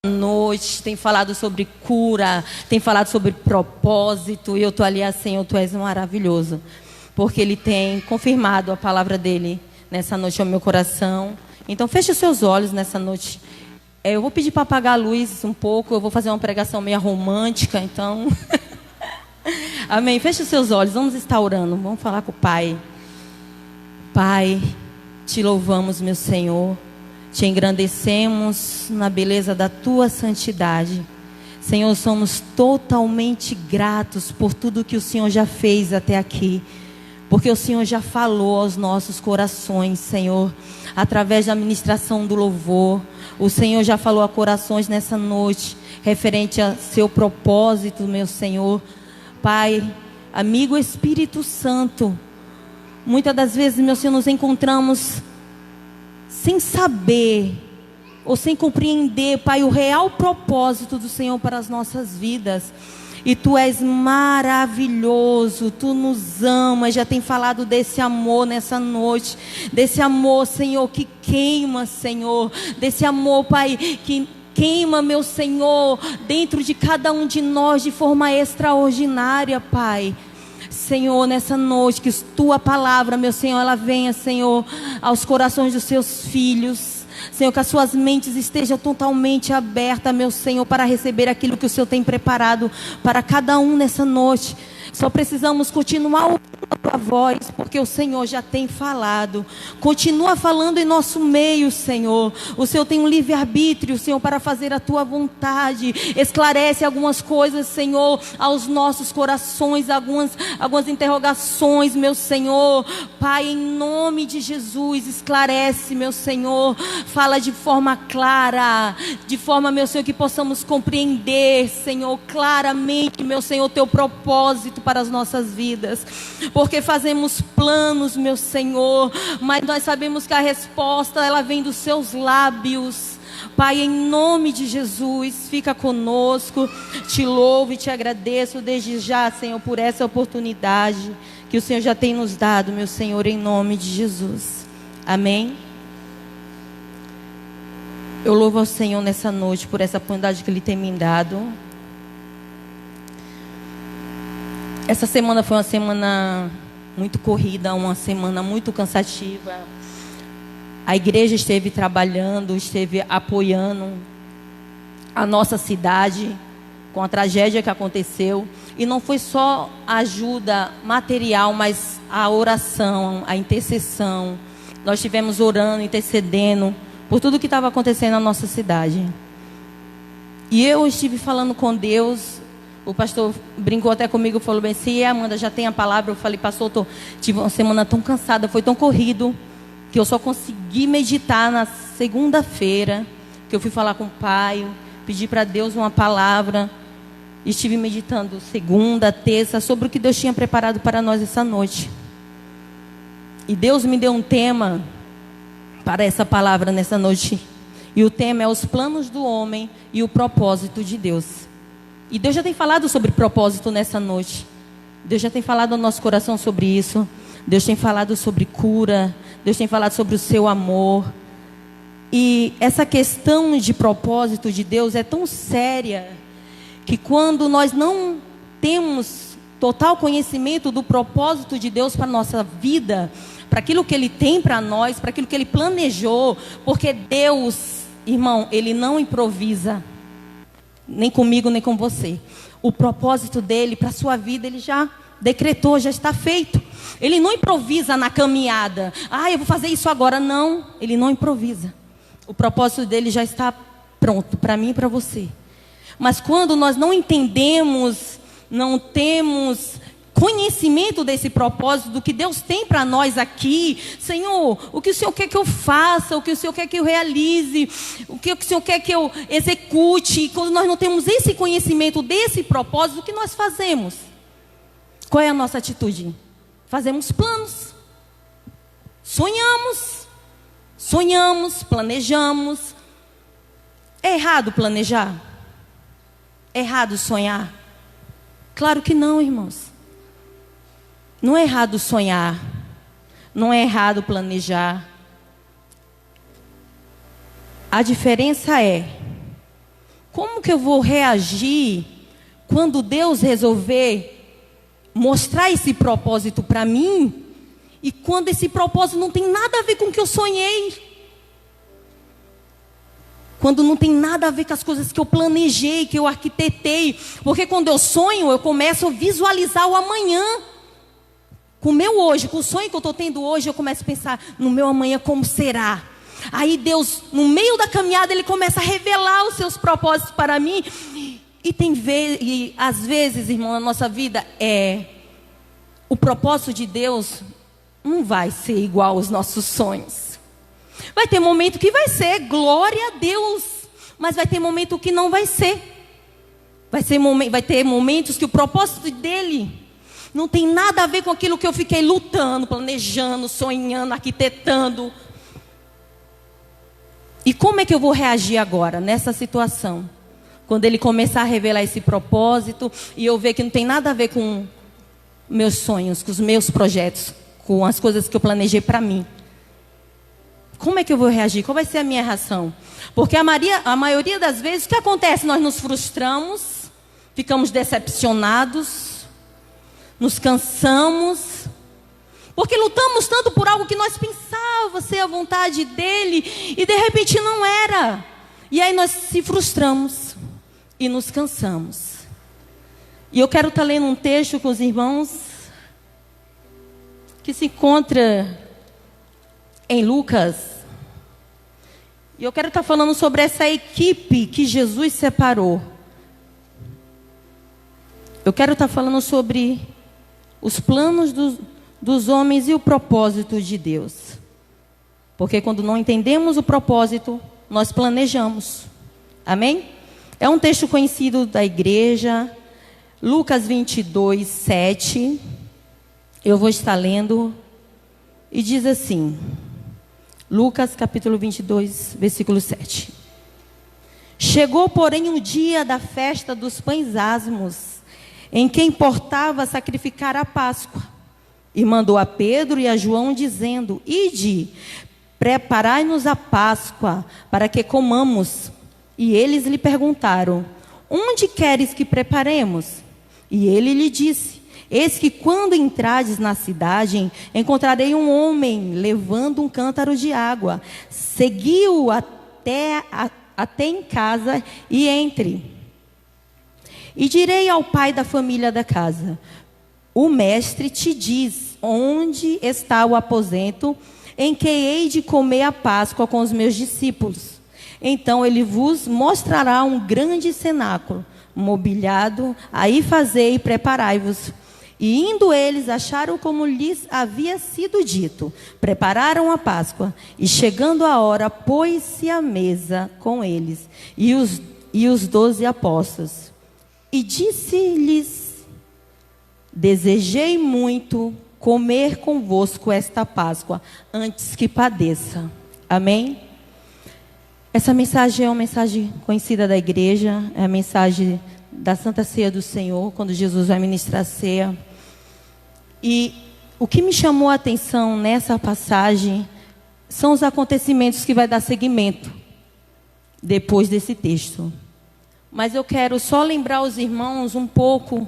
noite, tem falado sobre cura, tem falado sobre propósito, e eu estou ali assim, Senhor, Tu és maravilhoso, porque Ele tem confirmado a palavra dEle nessa noite ao meu coração. Então feche os seus olhos nessa noite. Eu vou pedir para apagar a luz um pouco, eu vou fazer uma pregação meio romântica, então amém, feche os seus olhos, vamos estar orando, vamos falar com o Pai. Pai, Te louvamos, meu Senhor, Te engrandecemos na beleza da Tua santidade. Senhor, somos totalmente gratos por tudo que o Senhor já fez até aqui, porque o Senhor já falou aos nossos corações, Senhor, através da ministração do louvor. O Senhor já falou a corações nessa noite, referente a Seu propósito, meu Senhor. Pai, amigo Espírito Santo, muitas das vezes, meu Senhor, nos encontramos sem saber ou sem compreender, Pai, o real propósito do Senhor para as nossas vidas. E Tu és maravilhoso, Tu nos amas, já tem falado desse amor nessa noite, desse amor, Senhor, que queima, Senhor, desse amor, Pai, que queima, meu Senhor, dentro de cada um de nós de forma extraordinária, Pai. Senhor, nessa noite, que Tua palavra, meu Senhor, ela venha, Senhor, aos corações dos Seus filhos. Senhor, que as suas mentes estejam totalmente abertas, meu Senhor, para receber aquilo que o Senhor tem preparado para cada um nessa noite. Só precisamos continuar ouvindo a Tua voz, porque o Senhor já tem falado. Continua falando em nosso meio, Senhor. O Senhor tem um livre-arbítrio, Senhor, para fazer a Tua vontade. Esclarece algumas coisas, Senhor, aos nossos corações, algumas interrogações, meu Senhor. Pai, em nome de Jesus, esclarece, meu Senhor. Fala de forma clara, de forma, meu Senhor, que possamos compreender, Senhor, claramente, meu Senhor, Teu propósito para as nossas vidas, porque fazemos planos, meu Senhor, mas nós sabemos que a resposta, ela vem dos Seus lábios. Pai, em nome de Jesus, fica conosco. Te louvo e Te agradeço desde já, Senhor, por essa oportunidade que o Senhor já tem nos dado, meu Senhor, em nome de Jesus. Amém. Eu louvo ao Senhor nessa noite por essa oportunidade que Ele tem me dado. Essa semana foi uma semana muito corrida, uma semana muito cansativa. A igreja esteve trabalhando, esteve apoiando a nossa cidade com a tragédia que aconteceu. E não foi só a ajuda material, mas a oração, a intercessão. Nós estivemos orando, intercedendo por tudo que estava acontecendo na nossa cidade. E eu estive falando com Deus. O pastor brincou até comigo, falou bem, se Amanda já tem a palavra. Eu falei, pastor, tive uma semana tão cansada, foi tão corrido, que eu só consegui meditar na segunda-feira, que eu fui falar com o Pai, pedi para Deus uma palavra, e estive meditando segunda, terça, sobre o que Deus tinha preparado para nós essa noite. E Deus me deu um tema para essa palavra nessa noite, e o tema é os planos do homem e o propósito de Deus. E Deus já tem falado sobre propósito nessa noite. Deus já tem falado ao nosso coração sobre isso. Deus tem falado sobre cura. Deus tem falado sobre o Seu amor. E essa questão de propósito de Deus é tão séria, que quando nós não temos total conhecimento do propósito de Deus para a nossa vida, para aquilo que Ele tem para nós, para aquilo que Ele planejou, porque Deus, irmão, Ele não improvisa. Nem comigo, nem com você. O propósito dele para a sua vida, Ele já decretou, já está feito. Ele não improvisa na caminhada. Eu vou fazer isso agora. Não, Ele não improvisa. O propósito dele já está pronto para mim e para você. Mas quando nós não entendemos, não temos conhecimento desse propósito, do que Deus tem para nós aqui, Senhor, o que o Senhor quer que eu faça, o que o Senhor quer que eu realize, o que o Senhor quer que eu execute. Quando nós não temos esse conhecimento desse propósito, o que nós fazemos? Qual é a nossa atitude? Fazemos planos, sonhamos, planejamos. É errado planejar? É errado sonhar? Claro que não, irmãos. Não é errado sonhar, não é errado planejar. A diferença é Como que eu vou reagir quando Deus resolver mostrar esse propósito para mim, e quando esse propósito não tem nada a ver com o que eu sonhei? Quando não tem nada a ver com as coisas que eu planejei, que eu arquitetei. Porque quando eu sonho, eu começo a visualizar o amanhã. Com o meu hoje, com o sonho que eu estou tendo hoje, eu começo a pensar no meu amanhã como será. Aí Deus, no meio da caminhada, Ele começa a revelar os seus propósitos para mim. E às vezes, irmão, na nossa vida, o propósito de Deus não vai ser igual aos nossos sonhos. Vai ter momento que vai ser, glória a Deus. Mas vai ter momento que não vai ser. Vai ter momentos que o propósito dele não tem nada a ver com aquilo que eu fiquei lutando, planejando, sonhando, arquitetando. E como é que eu vou reagir agora, nessa situação? Quando ele começar a revelar esse propósito, e eu ver que não tem nada a ver com meus sonhos, com os meus projetos, com as coisas que eu planejei para mim. Como é que eu vou reagir? Qual vai ser a minha reação? Porque a maioria das vezes, o que acontece? Nós nos frustramos, ficamos decepcionados, nos cansamos, porque lutamos tanto por algo que nós pensávamos ser a vontade dele, e de repente não era. E aí nós se frustramos e nos cansamos. E eu quero estar lendo um texto com os irmãos, que se encontra em Lucas. E eu quero estar falando sobre essa equipe que Jesus separou. Eu quero estar falando sobre os planos dos homens e o propósito de Deus. Porque quando não entendemos o propósito, nós planejamos. Amém? É um texto conhecido da igreja, Lucas 22, 7. Eu vou estar lendo. E diz assim, Lucas capítulo 22, versículo 7. Chegou, porém, o dia da festa dos pães asmos, em que importava sacrificar a Páscoa. E mandou a Pedro e a João, dizendo: Ide, preparai-nos a Páscoa, para que comamos. E eles lhe perguntaram: Onde queres que preparemos? E ele lhe disse: Eis que quando entrardes na cidade, encontrarei um homem levando um cântaro de água. Segui-o até em casa e entre. E direi ao pai da família da casa: O mestre te diz onde está o aposento em que hei de comer a Páscoa com os meus discípulos. Então ele vos mostrará um grande cenáculo mobiliado, aí fazei e preparai-vos. E indo eles, acharam como lhes havia sido dito. Prepararam a Páscoa. E chegando a hora, pôs-se à mesa com eles e os 12 apóstolos. E disse-lhes: Desejei muito comer convosco esta Páscoa, antes que padeça. Amém? Essa mensagem é uma mensagem conhecida da igreja. É a mensagem da Santa Ceia do Senhor, quando Jesus vai ministrar a ceia. E o que me chamou a atenção nessa passagem são os acontecimentos que vai dar seguimento depois desse texto. Mas eu quero só lembrar os irmãos um pouco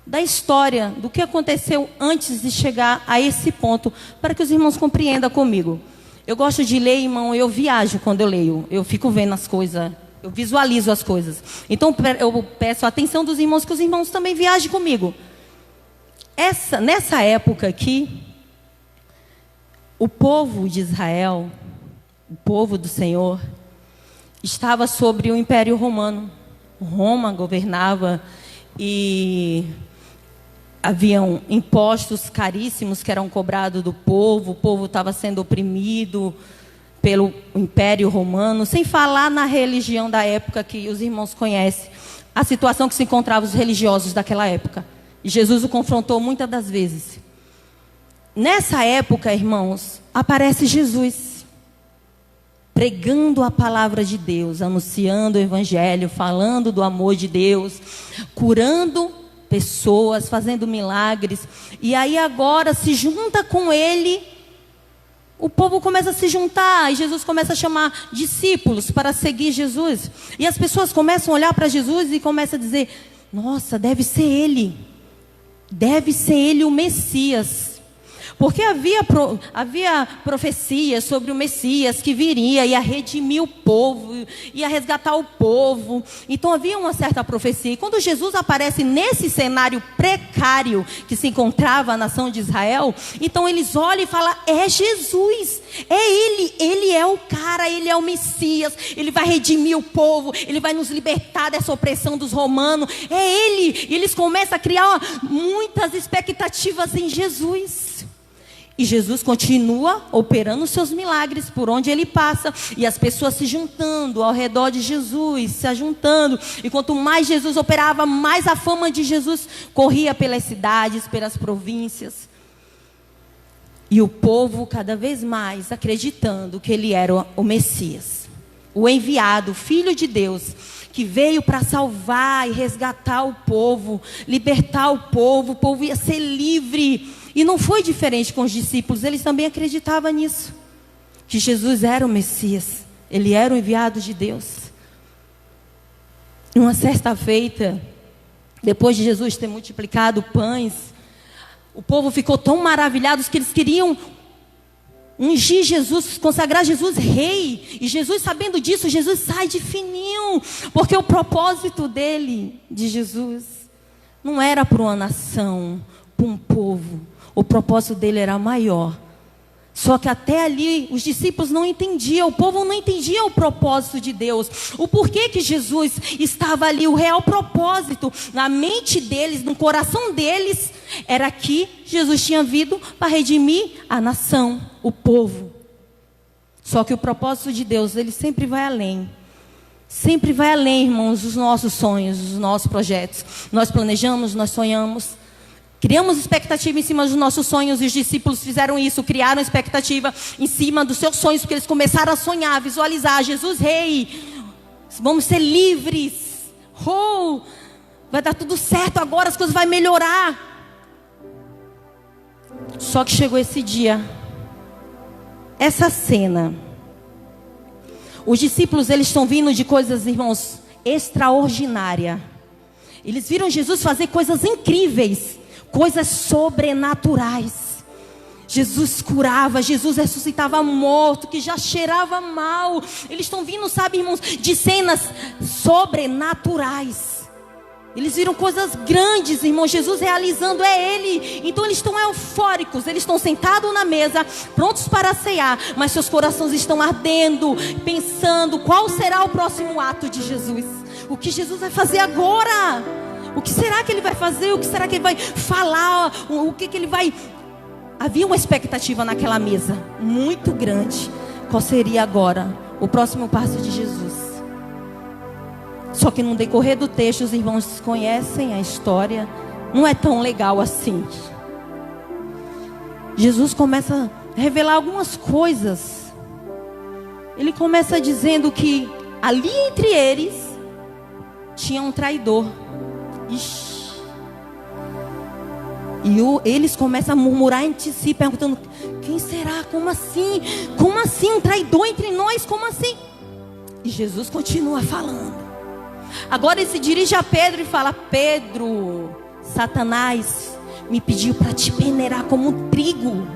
da história, do que aconteceu antes de chegar a esse ponto, para que os irmãos compreendam comigo. Eu gosto de ler, irmão, eu viajo quando eu leio. Eu fico vendo as coisas, eu visualizo as coisas. Então eu peço a atenção dos irmãos, que os irmãos também viajem comigo. Nessa época aqui, o povo de Israel, o povo do Senhor, estava sobre o Império Romano. Roma governava e haviam impostos caríssimos que eram cobrados do povo. O povo estava sendo oprimido pelo Império Romano, sem falar na religião da época que os irmãos conhecem, a situação que se encontravam os religiosos daquela época. E Jesus o confrontou muitas das vezes. Nessa época, irmãos, aparece Jesus, pregando a palavra de Deus, anunciando o evangelho, falando do amor de Deus, curando pessoas, fazendo milagres. E aí agora se junta com ele o povo começa a se juntar e Jesus começa a chamar discípulos para seguir Jesus. E as pessoas começam a olhar para Jesus e começam a dizer: nossa, deve ser ele o Messias. Porque havia profecias sobre o Messias que viria, ia redimir o povo, ia resgatar o povo. Então havia uma certa profecia. E quando Jesus aparece nesse cenário precário que se encontrava a nação de Israel, então eles olham e falam: é Jesus, é ele é o cara, ele é o Messias, ele vai redimir o povo, ele vai nos libertar dessa opressão dos romanos, é ele. E eles começam a criar muitas expectativas em Jesus. E Jesus continua operando os seus milagres por onde ele passa. E as pessoas se juntando ao redor de Jesus, se ajuntando. E quanto mais Jesus operava, mais a fama de Jesus corria pelas cidades, pelas províncias. E o povo cada vez mais acreditando que ele era o Messias, o enviado, o Filho de Deus, que veio para salvar e resgatar o povo, libertar o povo ia ser livre. E não foi diferente com os discípulos, eles também acreditavam nisso, que Jesus era o Messias, ele era o enviado de Deus. E uma certa feita, depois de Jesus ter multiplicado pães, o povo ficou tão maravilhado que eles queriam ungir Jesus, consagrar Jesus rei. E Jesus, sabendo disso, Jesus sai de fininho, porque o propósito de Jesus, não era para uma nação, para um povo. O propósito dele era maior. Só que até ali os discípulos não entendiam, o povo não entendia o propósito de Deus. O porquê que Jesus estava ali, o real propósito na mente deles, no coração deles, era que Jesus tinha vindo para redimir a nação, o povo. Só que o propósito de Deus, ele sempre vai além. Sempre vai além, irmãos, dos nossos sonhos, dos nossos projetos. Nós planejamos, nós sonhamos. Criamos expectativa em cima dos nossos sonhos, e os discípulos fizeram isso, criaram expectativa em cima dos seus sonhos, porque eles começaram a sonhar, a visualizar: Jesus rei, vamos ser livres, vai dar tudo certo agora, as coisas vão melhorar. Só que chegou esse dia, essa cena, os discípulos, eles estão vindo de coisas, irmãos, extraordinárias. Eles viram Jesus fazer coisas incríveis, coisas sobrenaturais. Jesus curava, Jesus ressuscitava morto, que já cheirava mal. Eles estão vindo, sabe, irmãos, de cenas sobrenaturais. Eles viram coisas grandes, irmãos, Jesus realizando, é Ele. Então eles estão eufóricos, eles estão sentados na mesa, prontos para ceiar, mas seus corações estão ardendo, pensando: qual será o próximo ato de Jesus? O que Jesus vai fazer agora? O que será que ele vai fazer? O que será que ele vai falar? O que ele vai... Havia uma expectativa naquela mesa muito grande. Qual seria agora o próximo passo de Jesus? Só que no decorrer do texto, os irmãos conhecem a história. Não é tão legal assim. Jesus começa a revelar algumas coisas. Ele começa dizendo que ali entre eles tinha um traidor. Ixi. E eles começam a murmurar entre si, perguntando: quem será? Como assim? Como assim? Um traidor entre nós? Como assim? E Jesus continua falando. Agora ele se dirige a Pedro e fala: Pedro, Satanás me pediu para te peneirar como um trigo,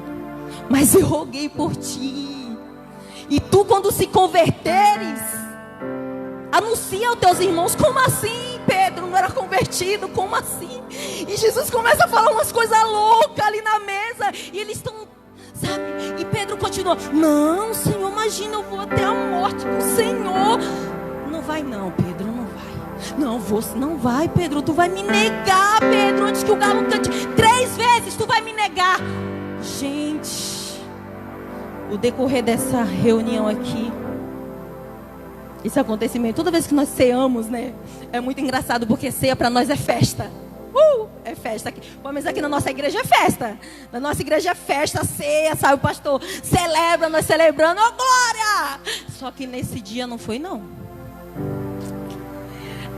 mas eu roguei por ti. E tu, quando se converteres, anuncia aos teus irmãos. Como assim? Pedro não era convertido, como assim? E Jesus começa a falar umas coisas loucas ali na mesa, e eles estão, sabe? E Pedro continua: não, Senhor, imagina, eu vou até a morte com o Senhor. Não vai não, Pedro, não vai. Não, você não vai, Pedro, tu vai me negar, Pedro, antes que o galo cante 3 vezes, tu vai me negar. Gente, o decorrer dessa reunião aqui, esse acontecimento, toda vez que nós ceamos, né? É muito engraçado, porque ceia para nós é festa. É festa aqui. Pelo menos aqui na nossa igreja é festa. Na nossa igreja é festa, ceia, sabe? O pastor celebra, nós celebrando, glória! Só que nesse dia não foi, não.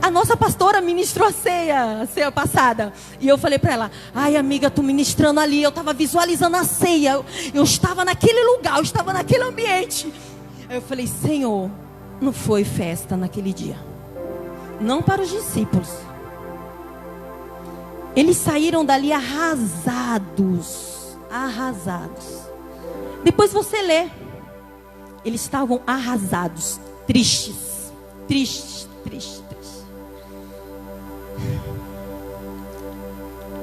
a nossa pastora ministrou a ceia passada. E eu falei para ela: ai, amiga, tu ministrando ali, eu estava visualizando a ceia. Eu estava naquele lugar, eu estava naquele ambiente. Aí eu falei: Senhor, não foi festa naquele dia. Não para os discípulos. Eles saíram dali arrasados. Arrasados. Depois você lê. Eles estavam arrasados, tristes. Tristes, tristes, tristes.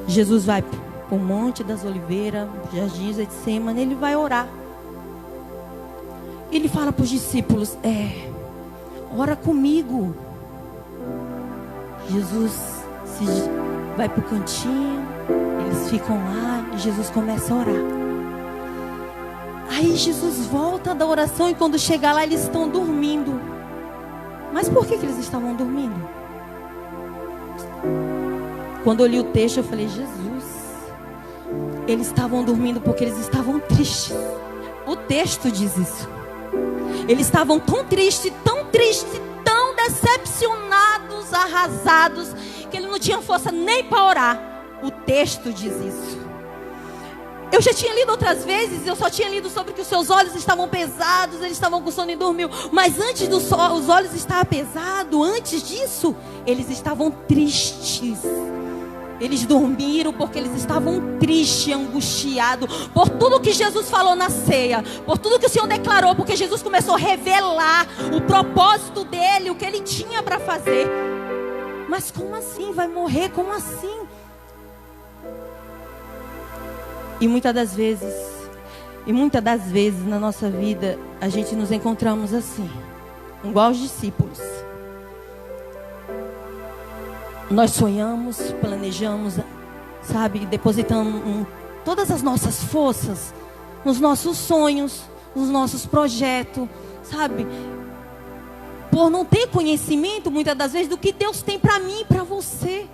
Jesus vai para o Monte das Oliveiras, Jardim de Getsemane, ele vai orar. Ele fala para os discípulos: ora comigo. Jesus vai para o cantinho, eles ficam lá e Jesus começa a orar. Aí Jesus volta da oração e quando chega lá eles estão dormindo. Mas por que eles estavam dormindo? Quando eu li o texto eu falei: Jesus, eles estavam dormindo porque eles estavam tristes. O texto diz isso. Eles estavam tão tristes, tão decepcionados, arrasados, que eles não tinham força nem para orar. O texto diz isso. Eu já tinha lido outras vezes, eu só tinha lido sobre que os seus olhos estavam pesados, eles estavam com sono e dormiu. Mas antes os olhos estavam pesados, antes disso, eles estavam tristes. Eles dormiram porque eles estavam tristes, angustiados, por tudo que Jesus falou na ceia, por tudo que o Senhor declarou, porque Jesus começou a revelar o propósito dele, o que ele tinha para fazer. Mas como assim? Vai morrer? Como assim? E muitas das vezes na nossa vida, a gente nos encontramos assim, igual os discípulos. Nós sonhamos, planejamos, sabe, depositamos todas as nossas forças nos nossos sonhos, nos nossos projetos, sabe? Por não ter conhecimento, muitas das vezes, do que Deus tem para mim e para você.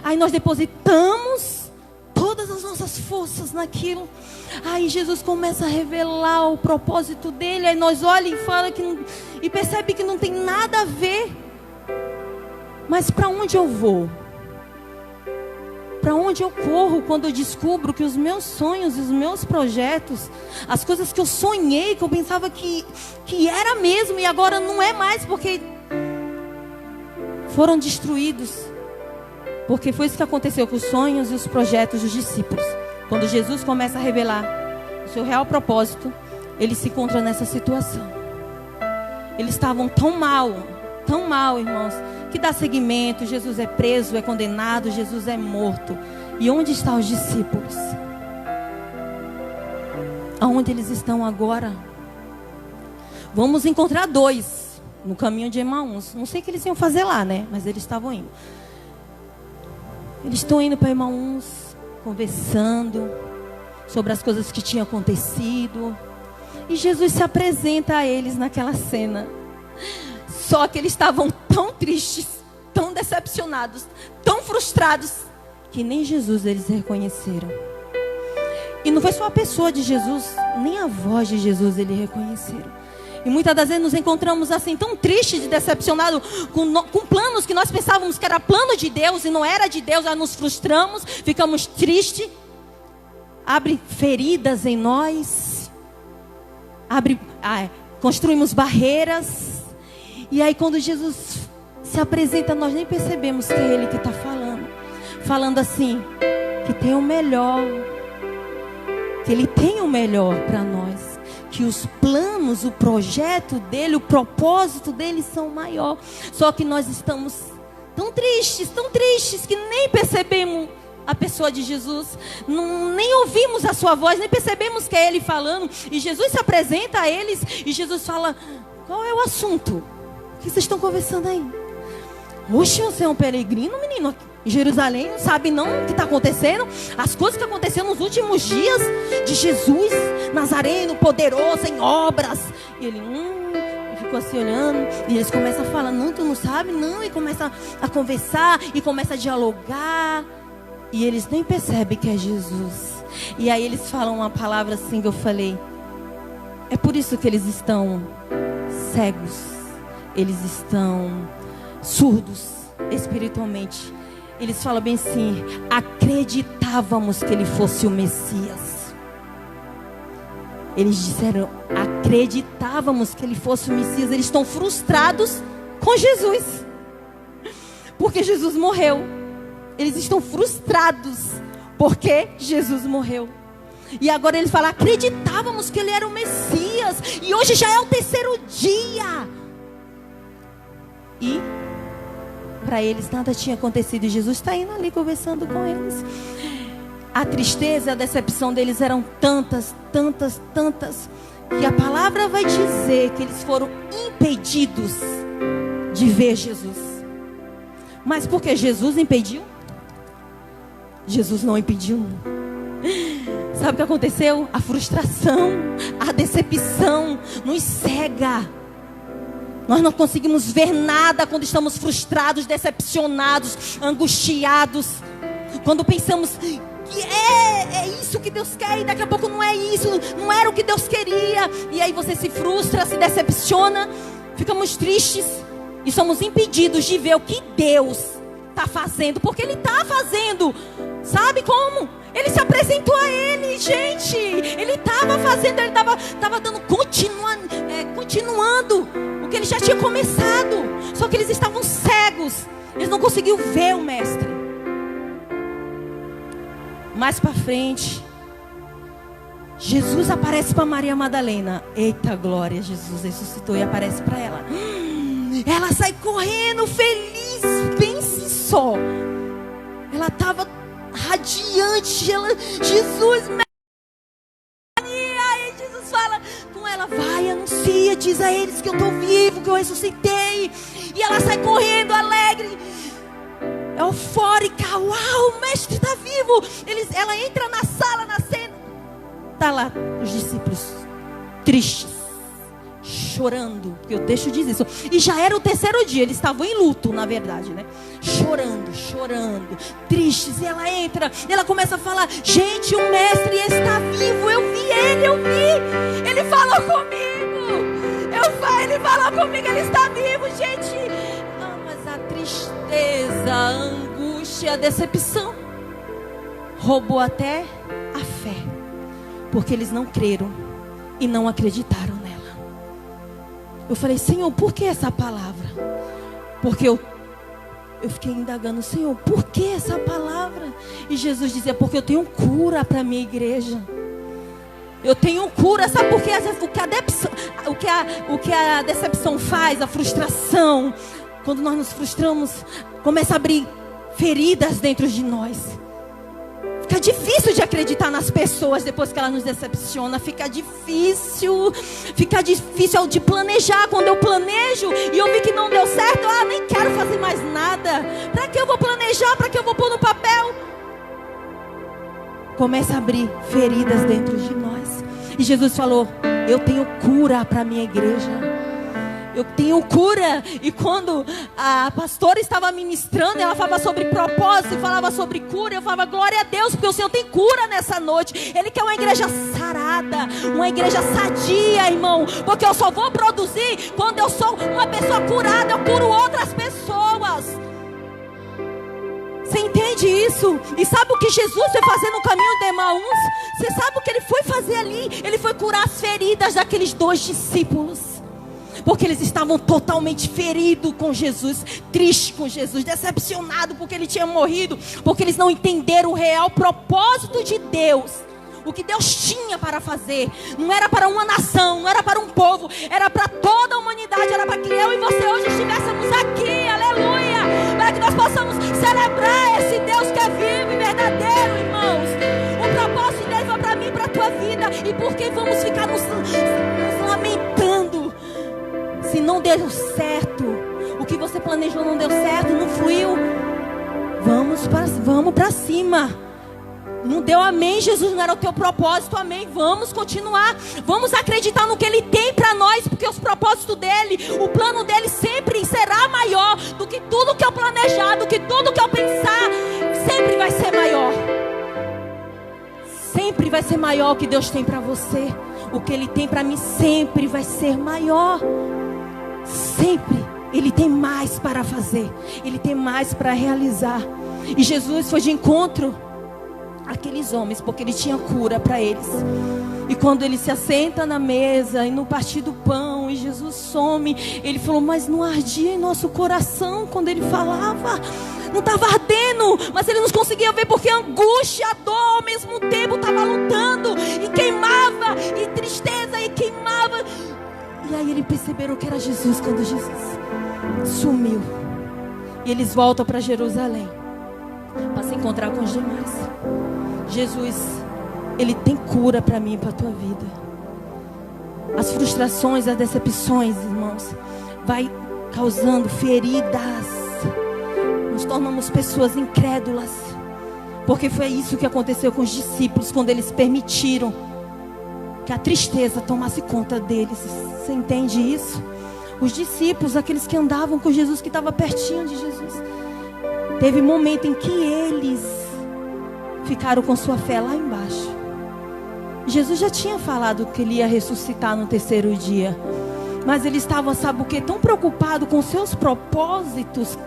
Aí nós depositamos todas as nossas forças naquilo. Aí Jesus começa a revelar o propósito dele. Aí nós olhamos e fala e percebe que não tem nada a ver. Mas para onde eu vou? Para onde eu corro quando eu descubro que os meus sonhos e os meus projetos, as coisas que eu sonhei, que eu pensava que era mesmo e agora não é mais, porque foram destruídos? Porque foi isso que aconteceu com os sonhos e os projetos dos discípulos. Quando Jesus começa a revelar o seu real propósito, eles se encontram nessa situação. Eles estavam tão mal, irmãos, que dá seguimento. Jesus é preso, é condenado, Jesus é morto. E onde estão os discípulos? Aonde eles estão agora? Vamos encontrar dois no caminho de Emaús. Não sei o que eles iam fazer lá, né? Mas eles estavam indo. Eles estão indo para Emaús, conversando sobre as coisas que tinham acontecido. E Jesus se apresenta a eles naquela cena. Só que eles estavam tão tristes, tão decepcionados, tão frustrados, que nem Jesus eles reconheceram. E não foi só a pessoa de Jesus, nem a voz de Jesus eles reconheceram. E muitas das vezes nos encontramos assim, tão tristes e decepcionados, com planos que nós pensávamos que era plano de Deus e não era de Deus. Aí nos frustramos, ficamos tristes, abre feridas em nós, construímos barreiras. E aí quando Jesus se apresenta, nós nem percebemos que é Ele que está falando. Falando assim, que tem o melhor. Que Ele tem o melhor para nós. Que os planos, o projeto dEle, o propósito dEle são maior. Só que nós estamos tão tristes, que nem percebemos a pessoa de Jesus. Nem ouvimos a sua voz, nem percebemos que é Ele falando. E Jesus se apresenta a eles e Jesus fala, qual é o assunto? O que vocês estão conversando aí? Oxe, você é um peregrino, menino, em Jerusalém, não sabe não o que está acontecendo? As coisas que aconteceram nos últimos dias de Jesus, Nazareno, poderoso em obras. E ele ficou assim olhando. E eles começam a falar, não, tu não sabe, não. E começa a conversar, e começa a dialogar. E eles nem percebem que é Jesus. E aí eles falam uma palavra assim que eu falei. É por isso que eles estão cegos. Eles estão surdos. espiritualmente. Eles falam bem assim: acreditávamos que ele fosse o Messias. Eles disseram: acreditávamos que ele fosse o Messias. Eles estão frustrados com Jesus, porque Jesus morreu. Eles estão frustrados porque Jesus morreu. E agora eles falam: acreditávamos que ele era o Messias, e hoje já é o 3º dia. E para eles nada tinha acontecido. E Jesus está indo ali conversando com eles. A tristeza e a decepção deles eram tantas, tantas, tantas, que a palavra vai dizer que eles foram impedidos de ver Jesus. Mas por que Jesus impediu? Jesus não impediu. Sabe o que aconteceu? A frustração, a decepção nos cega. Nós não conseguimos ver nada quando estamos frustrados, decepcionados, angustiados. Quando pensamos que é isso que Deus quer, e daqui a pouco não é isso, não era o que Deus queria. E aí você se frustra, se decepciona, ficamos tristes e somos impedidos de ver o que Deus está fazendo, porque Ele está fazendo. Sabe como? Ele se apresentou a ele, gente. Ele estava fazendo, ele estava dando, continuando o que ele já tinha começado. Só que eles estavam cegos, eles não conseguiam ver o mestre. Mais para frente, Jesus aparece para Maria Madalena. Eita glória, Jesus ressuscitou e aparece para ela. Ela sai correndo, feliz, pense só. Ela estava radiante, Jesus, e aí Jesus fala com ela: vai, anuncia, diz a eles que eu estou vivo, que eu ressuscitei. E ela sai correndo, alegre, eufórica. Uau, o mestre está vivo. Ela entra na sala, na cena, está lá os discípulos tristes, chorando, porque o texto diz isso. E já era o 3º dia, eles estavam em luto, na verdade, né? Chorando, tristes. E ela entra, ela começa a falar: gente, o mestre está vivo, eu vi ele, ele falou comigo, ele falou comigo, ele está vivo, gente. Mas a tristeza, a angústia, a decepção roubou até a fé, porque eles não creram e não acreditaram nela. Eu falei: Senhor, por que essa palavra? Porque eu fiquei indagando: Senhor, por que essa palavra? E Jesus dizia: porque eu tenho cura para a minha igreja. Eu tenho cura. Sabe por quê? O que a decepção faz, a frustração, quando nós nos frustramos, começa a abrir feridas dentro de nós. Fica difícil de acreditar nas pessoas depois que ela nos decepciona. Fica difícil de planejar. Quando eu planejo e eu vi que não deu certo, nem quero fazer mais nada. Para que eu vou planejar? Para que eu vou pôr no papel? Começa a abrir feridas dentro de nós. E Jesus falou: eu tenho cura para a minha igreja. Eu tenho cura. E quando a pastora estava ministrando, ela falava sobre propósito, falava sobre cura. Eu falava: glória a Deus, porque o Senhor tem cura nessa noite. Ele quer uma igreja sarada, uma igreja sadia, irmão. Porque eu só vou produzir quando eu sou uma pessoa curada. Eu curo outras pessoas. Você entende isso? E sabe o que Jesus foi fazer no caminho de Emaús? Você sabe o que ele foi fazer ali? Ele foi curar as feridas daqueles 2 discípulos. Porque eles estavam totalmente feridos com Jesus, tristes com Jesus, decepcionados porque ele tinha morrido, porque eles não entenderam o real propósito de Deus. O que Deus tinha para fazer não era para uma nação, não era para um povo, era para toda a humanidade. Era para que eu e você hoje estivéssemos aqui, aleluia, para que nós possamos celebrar esse Deus que é vivo e verdadeiro, irmãos. O propósito dele foi para mim e para a tua vida. E por que vamos ficar nos lamentando se não deu certo? O que você planejou não deu certo, não fluiu. Vamos para cima. Não deu, amém, Jesus, não era o teu propósito, amém. Vamos continuar, vamos acreditar no que Ele tem para nós, porque os propósitos dEle, o plano dEle sempre será maior do que tudo que eu planejar, do que tudo que eu pensar. Sempre vai ser maior. Sempre vai ser maior o que Deus tem para você. O que Ele tem para mim sempre vai ser maior. Sempre. Ele tem mais para fazer. Ele tem mais para realizar. E Jesus foi de encontro àqueles homens, porque Ele tinha cura para eles. E quando Ele se assenta na mesa e no partir do pão, e Jesus some, Ele falou: mas não ardia em nosso coração quando Ele falava? Não estava ardendo, mas Ele não conseguia ver, porque a angústia, a dor ao mesmo tempo estava lutando, e queimava, e tristeza, e queimava. E aí Ele perceberam que era Jesus quando Jesus sumiu. E eles voltam para Jerusalém para se encontrar com os demais. Jesus, Ele tem cura para mim e para a tua vida. As frustrações, as decepções, irmãos, vai causando feridas. Nos tornamos pessoas incrédulas. Porque foi isso que aconteceu com os discípulos, quando eles permitiram que a tristeza tomasse conta deles. Você entende isso? Os discípulos, aqueles que andavam com Jesus, que estavam pertinho de Jesus, teve momento em que eles ficaram com sua fé lá embaixo. Jesus já tinha falado que Ele ia ressuscitar no terceiro dia, mas eles estavam, sabe o que? Tão preocupados com seus propósitos,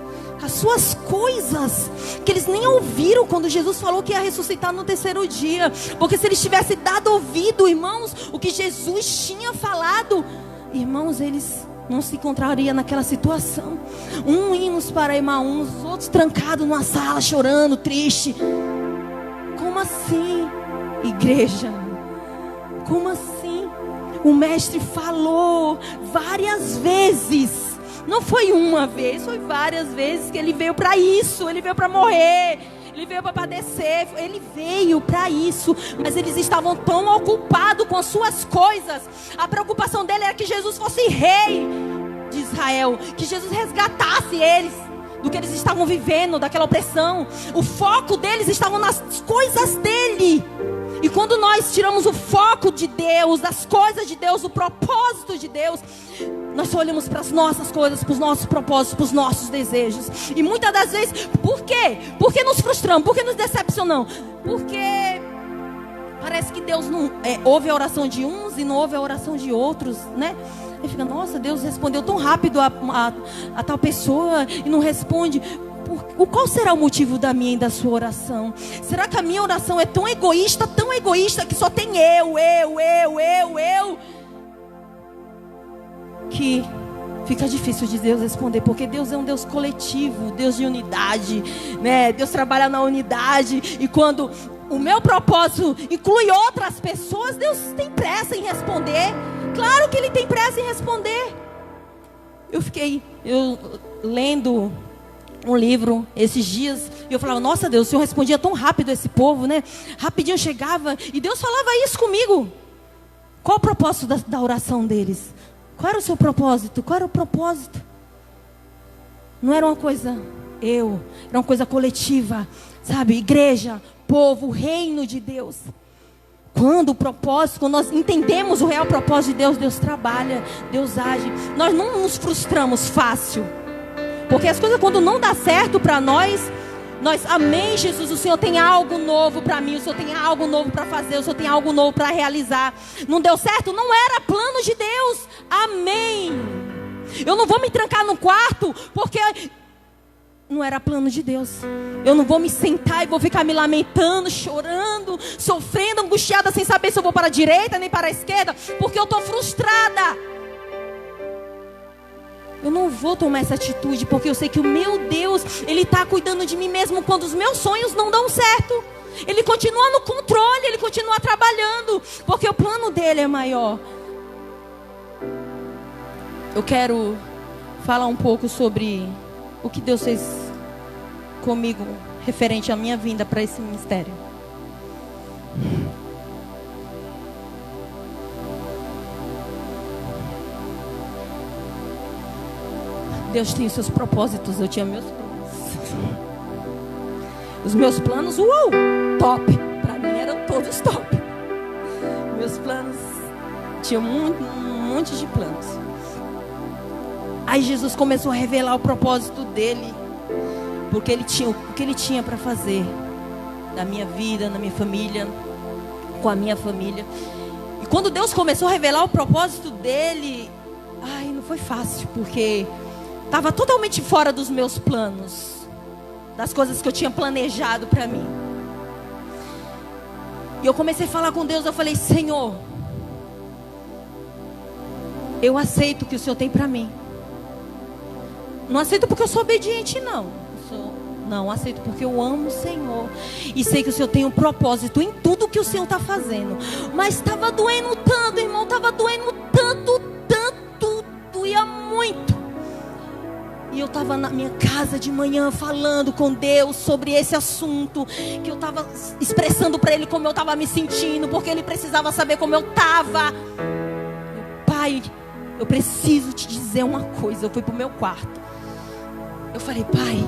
com as suas coisas, que eles nem ouviram quando Jesus falou que ia ressuscitar no terceiro dia. Porque se eles tivessem dado ouvido, irmãos, o que Jesus tinha falado, irmãos, eles não se encontrariam naquela situação. Um indo para Emaús, os outros trancados numa sala, chorando, triste. Como assim, igreja? Como assim? O mestre falou várias vezes. Não foi uma vez, foi várias vezes que Ele veio para isso. Ele veio para morrer, Ele veio para padecer, Ele veio para isso. Mas eles estavam tão ocupados com as suas coisas. A preocupação dele era que Jesus fosse rei de Israel, que Jesus resgatasse eles do que eles estavam vivendo, daquela opressão. O foco deles estava nas coisas dele. E quando nós tiramos o foco de Deus, das coisas de Deus, o propósito de Deus, nós só olhamos para as nossas coisas, para os nossos propósitos, para os nossos desejos. E muitas das vezes, por quê? Por que nos frustramos? Por que nos decepcionamos? Porque parece que Deus não ouve a oração de uns e não ouve a oração de outros, né? Aí fica: nossa, Deus respondeu tão rápido a tal pessoa e não responde. Qual será o motivo da minha e da sua oração? Será que a minha oração é tão egoísta, que só tem eu, que fica difícil de Deus responder? Porque Deus é um Deus coletivo, Deus de unidade, né? Deus trabalha na unidade. E quando o meu propósito inclui outras pessoas, Deus tem pressa em responder. Claro que Ele tem pressa em responder. Eu lendo um livro esses dias, e eu falava: nossa, Deus, o Senhor respondia tão rápido esse povo, né? Rapidinho chegava, e Deus falava isso comigo. Qual o propósito da oração deles? Qual era o seu propósito? Qual era o propósito? Não era uma coisa era uma coisa coletiva, sabe? Igreja, povo, reino de Deus. Quando nós entendemos o real propósito de Deus, Deus trabalha, Deus age. Nós não nos frustramos fácil. Porque as coisas, quando não dá certo para nós, amém, Jesus, o Senhor tem algo novo para mim, o Senhor tem algo novo para fazer, o Senhor tem algo novo para realizar. Não deu certo? Não era plano de Deus, amém. Eu não vou me trancar no quarto, porque não era plano de Deus. Eu não vou me sentar e vou ficar me lamentando, chorando, sofrendo, angustiada, sem saber se eu vou para a direita nem para a esquerda, porque eu estou frustrada. Eu não vou tomar essa atitude, porque eu sei que o meu Deus, Ele está cuidando de mim mesmo quando os meus sonhos não dão certo. Ele continua no controle, Ele continua trabalhando, porque o plano dele é maior. Eu quero falar um pouco sobre o que Deus fez comigo referente à minha vinda para esse ministério. Deus tem os seus propósitos, eu tinha meus planos. Os meus planos, top. Para mim eram todos top. Meus planos, tinha um monte de planos. Aí Jesus começou a revelar o propósito dele, porque o que ele tinha para fazer na minha vida, na minha família, com a minha família. E quando Deus começou a revelar o propósito dele, não foi fácil, porque Estava totalmente fora dos meus planos, das coisas que eu tinha planejado para mim. E eu comecei a falar com Deus. Eu falei: Senhor, eu aceito o que o Senhor tem para mim. Não aceito porque eu sou obediente, não. Não, aceito porque eu amo o Senhor. E sei que o Senhor tem um propósito em tudo que o Senhor está fazendo. Mas estava doendo tanto, irmão. Estava doendo tanto. Doía muito. E eu estava na minha casa de manhã falando com Deus sobre esse assunto. Que eu estava expressando para Ele como eu estava me sentindo. Porque Ele precisava saber como eu estava. Pai, eu preciso te dizer uma coisa. Eu fui para o meu quarto. Eu falei: Pai,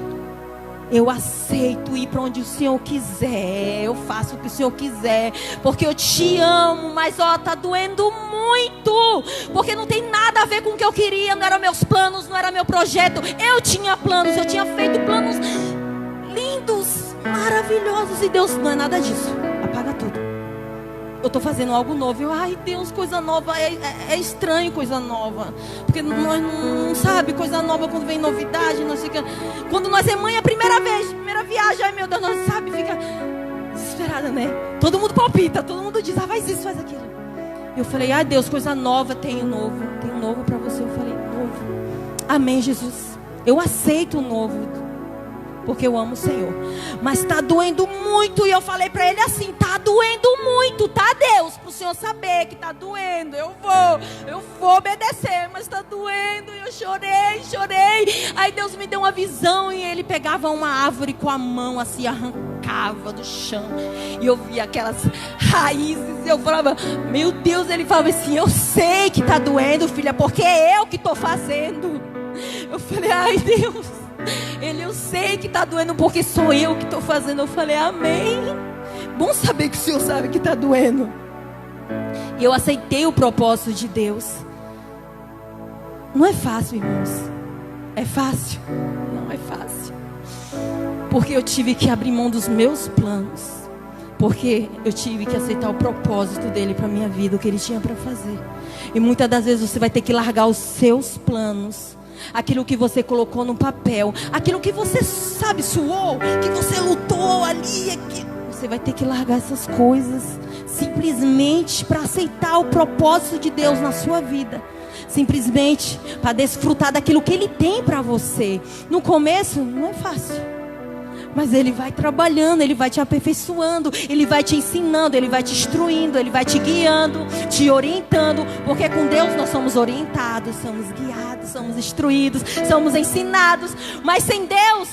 eu aceito ir para onde o Senhor quiser. Eu faço o que o Senhor quiser. Porque eu te amo. Mas tá doendo muito. Porque não tem nada a ver com o que eu queria. Não eram meus planos, não era meu projeto. Eu tinha planos, eu tinha feito planos lindos, maravilhosos. E Deus, não é nada disso. Apaga tudo. Eu estou fazendo algo novo. Eu, ai Deus, coisa nova. É estranho coisa nova. Porque nós não sabe coisa nova quando vem novidade. Nós fica, quando nós é mãe a primeira vez, primeira viagem, ai meu Deus, nós sabe, fica desesperada, né? Todo mundo palpita, todo mundo diz: faz isso, faz aquilo. Eu falei: ai Deus, coisa nova, tem novo para você. Eu falei: novo. Amém, Jesus. Eu aceito o novo. Porque eu amo o Senhor. Mas está doendo muito. E eu falei para Ele assim: está doendo muito, tá, Deus? Para o Senhor saber que está doendo. Eu vou obedecer, mas está doendo. E eu chorei. Aí Deus me deu uma visão. E Ele pegava uma árvore com a mão assim, arrancava do chão. E eu via aquelas raízes. E eu falava: meu Deus. Ele falava assim: eu sei que está doendo, filha, porque é eu que estou fazendo. Eu falei: ai Deus. Ele: eu sei que está doendo porque sou eu que estou fazendo. Eu falei: amém. Bom saber que o Senhor sabe que está doendo. E eu aceitei o propósito de Deus. Não é fácil, irmãos. É fácil? Não é fácil. Porque eu tive que abrir mão dos meus planos. Porque eu tive que aceitar o propósito dele para a minha vida, o que ele tinha para fazer. E muitas das vezes você vai ter que largar os seus planos. Aquilo que você colocou no papel, aquilo que você sabe, suou, que você lutou ali, aqui. Você vai ter que largar essas coisas simplesmente para aceitar o propósito de Deus na sua vida. Simplesmente para desfrutar daquilo que Ele tem para você. No começo não é fácil, mas Ele vai trabalhando, Ele vai te aperfeiçoando, Ele vai te ensinando, Ele vai te instruindo, Ele vai te guiando, te orientando. Porque com Deus nós somos orientados, somos guiados, somos instruídos, somos ensinados. Mas sem Deus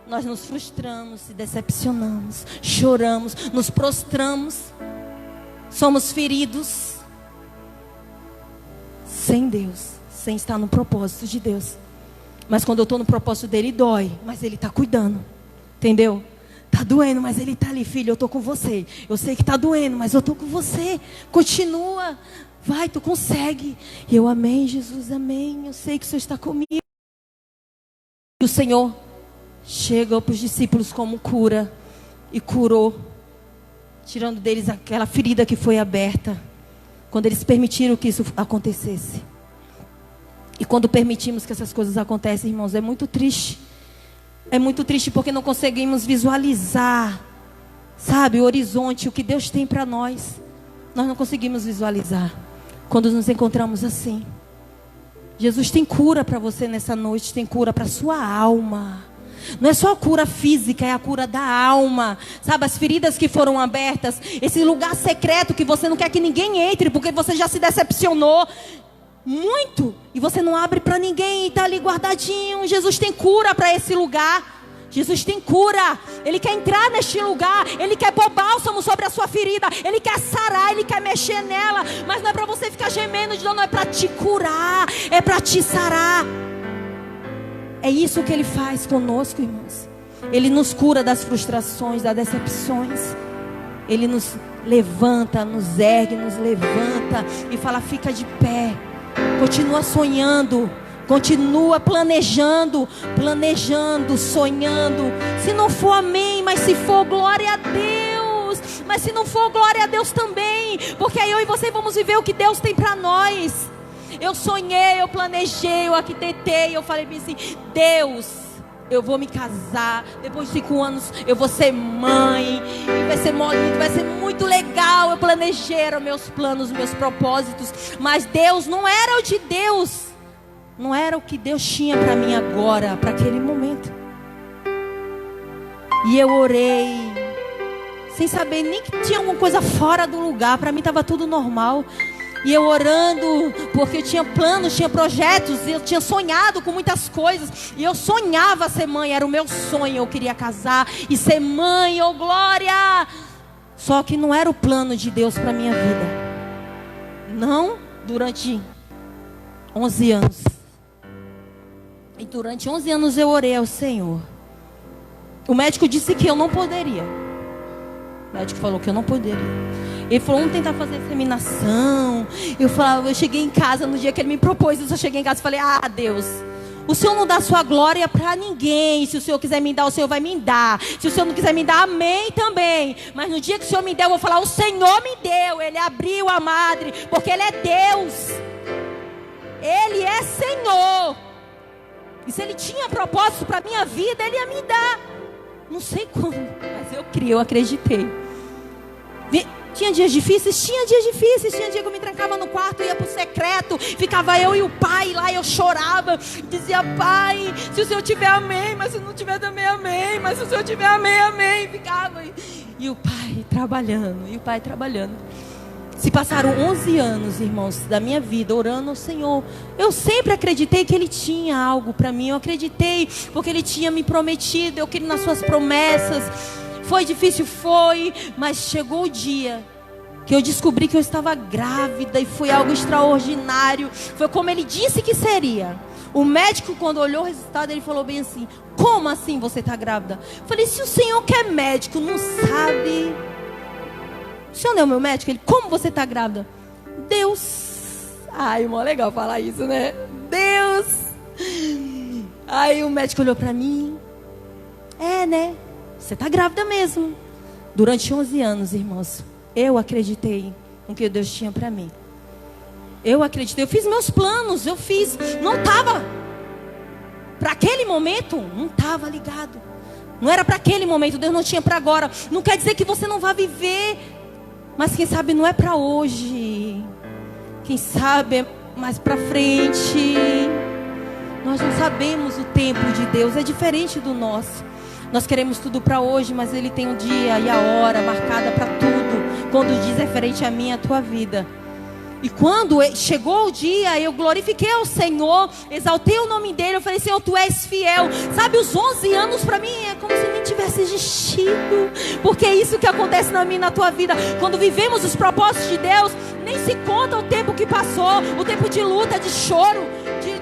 nós nos frustramos, se decepcionamos, choramos, nos prostramos, somos feridos. Sem Deus, sem estar no propósito de Deus. Mas quando eu estou no propósito dele, dói, mas Ele está cuidando. Entendeu? Está doendo, mas Ele está ali: filho, eu estou com você. Eu sei que está doendo, mas eu estou com você. Continua. Vai, tu consegue. E eu: amém, Jesus, amém. Eu sei que o Senhor está comigo. E o Senhor chegou para os discípulos como cura. E curou, tirando deles aquela ferida que foi aberta. Quando eles permitiram que isso acontecesse. E quando permitimos que essas coisas acontecem, irmãos, é muito triste. É muito triste porque não conseguimos visualizar, sabe, o horizonte, o que Deus tem para nós. Nós não conseguimos visualizar quando nos encontramos assim. Jesus tem cura para você nessa noite, tem cura para a sua alma. Não é só a cura física, é a cura da alma. Sabe, as feridas que foram abertas, esse lugar secreto que você não quer que ninguém entre, porque você já se decepcionou muito, e você não abre para ninguém, e está ali guardadinho. Jesus tem cura para esse lugar. Jesus tem cura. Ele quer entrar neste lugar. Ele quer pôr bálsamo sobre a sua ferida. Ele quer sarar, Ele quer mexer nela. Mas não é para você ficar gemendo de dor, não, é para te curar, é para te sarar. É isso que Ele faz conosco, irmãos. Ele nos cura das frustrações, das decepções. Ele nos levanta, nos ergue, nos levanta e fala: fica de pé. Continua sonhando, continua planejando, sonhando. Se não for, amém, mas se for, glória a Deus. Mas se não for, glória a Deus também, porque aí eu e você vamos viver o que Deus tem para nós. eu sonhei, eu planejei, eu arquitetei, eu falei assim, Deus, eu vou me casar, depois de 5 anos eu vou ser mãe, e vai ser lindo, vai ser muito legal. Eu planejei, eram meus planos, meus propósitos, mas Deus não era o de Deus, não era o que Deus tinha para mim agora, para aquele momento. E eu orei, sem saber nem que tinha alguma coisa fora do lugar, para mim estava tudo normal. E eu orando, porque eu tinha planos, tinha projetos, eu tinha sonhado com muitas coisas. E eu sonhava ser mãe, era o meu sonho. Eu queria casar e ser mãe, oh glória! Só que não era o plano de Deus para minha vida. Não durante 11 anos. E durante 11 anos eu orei ao Senhor. O médico disse que eu não poderia. O médico falou que eu não poderia. Ele falou, vamos tentar fazer inseminação. Eu cheguei em casa no dia que ele me propôs. Eu só cheguei em casa e falei, Deus, o Senhor não dá sua glória para ninguém. Se o Senhor quiser me dar, o Senhor vai me dar. Se o Senhor não quiser me dar, amém também. Mas no dia que o Senhor me deu, eu vou falar, o Senhor me deu. Ele abriu a madre, porque Ele é Deus. Ele é Senhor. E se Ele tinha propósito para a minha vida, Ele ia me dar. Não sei como, mas eu criei, eu acreditei. Tinha dias difíceis? Tinha dias difíceis. Tinha dia que eu me trancava no quarto, ia pro secreto. Ficava eu e o pai lá, e eu chorava. Dizia, pai, se o Senhor tiver, amém. Mas se não tiver também, amém. Mas se o Senhor tiver, amém, amém. Ficava. E o pai trabalhando, e o pai trabalhando. Se passaram 11 anos, irmãos, da minha vida, orando ao Senhor. Eu sempre acreditei que Ele tinha algo para mim. Eu acreditei, porque Ele tinha me prometido. Eu creio nas suas promessas. Foi difícil, foi, mas chegou o dia que eu descobri que eu estava grávida e foi algo extraordinário. Foi como Ele disse que seria. O médico, quando olhou o resultado, ele falou bem assim, como assim você está grávida? Eu falei, se o Senhor que é médico não sabe... O Senhor não é o meu médico? Ele, como você está grávida? Deus. Ai, mó legal falar isso, né? Deus. Aí o médico olhou para mim. Né? Você está grávida mesmo. Durante 11 anos, irmãos, eu acreditei no que Deus tinha para mim. Eu acreditei, eu fiz meus planos, eu fiz. Não estava. Para aquele momento, não estava ligado. Não era para aquele momento, Deus não tinha para agora. Não quer dizer que você não vai viver. Mas quem sabe não é para hoje. Quem sabe é mais para frente. Nós não sabemos o tempo de Deus, é diferente do nosso. Nós queremos tudo para hoje, mas Ele tem o dia e a hora marcada para tudo. Quando diz referente a mim e a tua vida. E quando chegou o dia, eu glorifiquei ao Senhor, exaltei o nome dEle, eu falei, Senhor, Tu és fiel. Sabe, os 11 anos para mim é como se nem tivesse existido. Porque é isso que acontece na minha e na tua vida. Quando vivemos os propósitos de Deus, nem se conta o tempo que passou, o tempo de luta, de choro,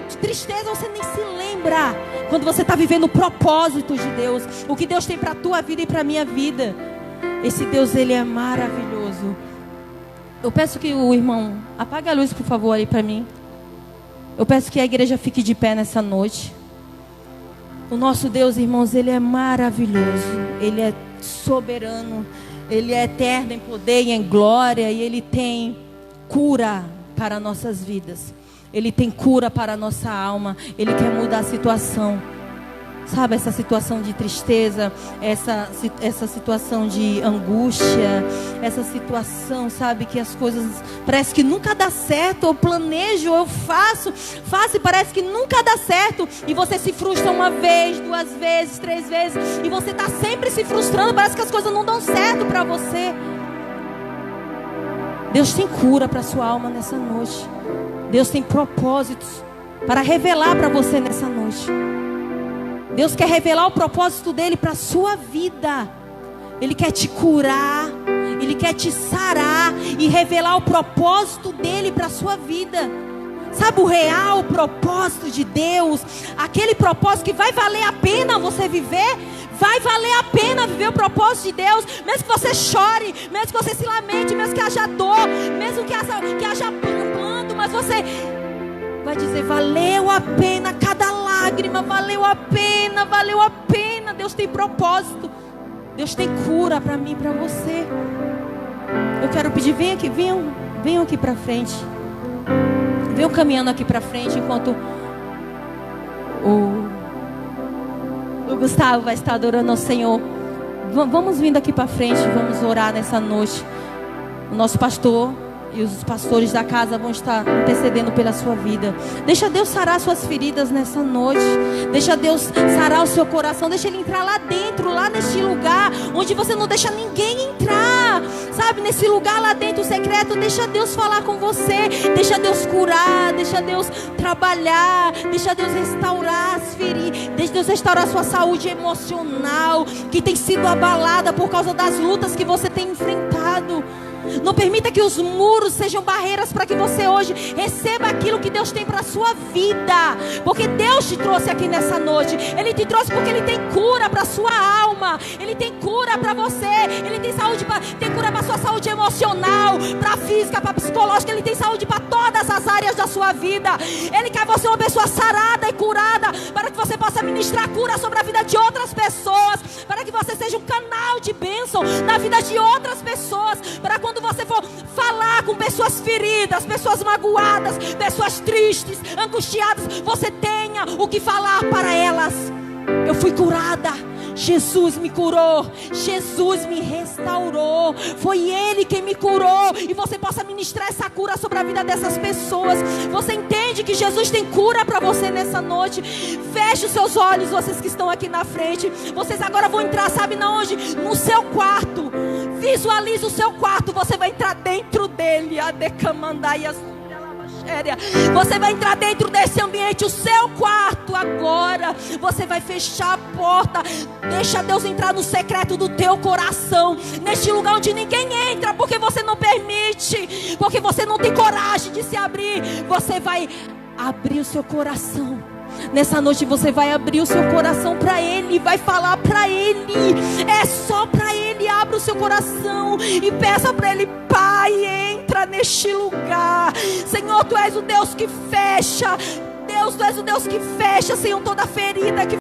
de tristeza, você nem se lembra. Quando você está vivendo o propósito de Deus, o que Deus tem para a tua vida e para a minha vida. Esse Deus, Ele é maravilhoso. Eu peço que o irmão apague a luz, por favor, aí para mim. Eu peço que a igreja fique de pé nessa noite. O nosso Deus, irmãos, Ele é maravilhoso. Ele é soberano. Ele é eterno em poder e em glória. E Ele tem cura para nossas vidas. Ele tem cura para a nossa alma. Ele quer mudar a situação. Sabe, essa situação de tristeza, essa situação de angústia, essa situação, sabe, que as coisas parece que nunca dá certo. Eu planejo, eu faço e parece que nunca dá certo. E você se frustra uma vez, 2 vezes, 3 vezes. E você está sempre se frustrando, parece que as coisas não dão certo para você. Deus tem cura para a sua alma nessa noite. Deus tem propósitos para revelar para você nessa noite. Deus quer revelar o propósito dEle para a sua vida. Ele quer te curar. Ele quer te sarar e revelar o propósito dEle para a sua vida. Sabe o real propósito de Deus? Aquele propósito que vai valer a pena você viver. Vai valer a pena viver o propósito de Deus. Mesmo que você chore, mesmo que você se lamente, mesmo que haja dor, mesmo que haja pranto, mas você vai dizer, valeu a pena cada lágrima, valeu a pena, valeu a pena. Deus tem propósito, Deus tem cura para mim e para você. Eu quero pedir, venham aqui para frente. Venham caminhando aqui para frente enquanto o Gustavo vai estar adorando ao Senhor. Vamos vindo aqui para frente, vamos orar nessa noite. O nosso pastor e os pastores da casa vão estar intercedendo pela sua vida. Deixa Deus sarar suas feridas nessa noite. Deixa Deus sarar o seu coração. Deixa Ele entrar lá dentro, lá neste lugar onde você não deixa ninguém entrar. Sabe, nesse lugar lá dentro secreto. Deixa Deus falar com você. Deixa Deus curar. Deixa Deus trabalhar. Deixa Deus restaurar as feridas. Deixa Deus restaurar a sua saúde emocional, que tem sido abalada por causa das lutas que você tem enfrentado. Não permita que os muros sejam barreiras para que você hoje receba aquilo que Deus tem para a sua vida. Porque Deus te trouxe aqui nessa noite. Ele te trouxe porque Ele tem cura para a sua alma. Ele tem cura para você. Ele tem saúde tem cura para a sua saúde emocional, para a física, para a psicológica. Ele tem saúde para todas as áreas da sua vida. Ele quer você uma pessoa sarada e curada, para que você possa ministrar cura sobre a vida de outras pessoas, para que você seja um canal de bênção na vida de outras pessoas, para quando você for falar com pessoas feridas, pessoas magoadas, pessoas tristes, angustiadas, você tenha o que falar para elas. Eu fui curada, Jesus me curou, Jesus me restaurou, foi Ele quem me curou. E você possa ministrar essa cura sobre a vida dessas pessoas. Você entende que Jesus tem cura para você nessa noite? Feche os seus olhos, vocês que estão aqui na frente. Vocês agora vão entrar, sabe na onde? No seu quarto. Visualize o seu quarto, você vai entrar dentro dele. Você vai entrar dentro desse ambiente, o seu quarto agora. Você vai fechar a porta. Deixa Deus entrar no secreto do teu coração, neste lugar onde ninguém entra, porque você não permite, porque você não tem coragem de se abrir. Você vai abrir o seu coração. Nessa noite você vai abrir o seu coração para Ele, vai falar para Ele. É só para Ele. Abra o seu coração e peça para Ele: Pai, entra neste lugar. Senhor, Tu és o Deus que fecha. Deus, Tu és o Deus que fecha, Senhor, toda ferida que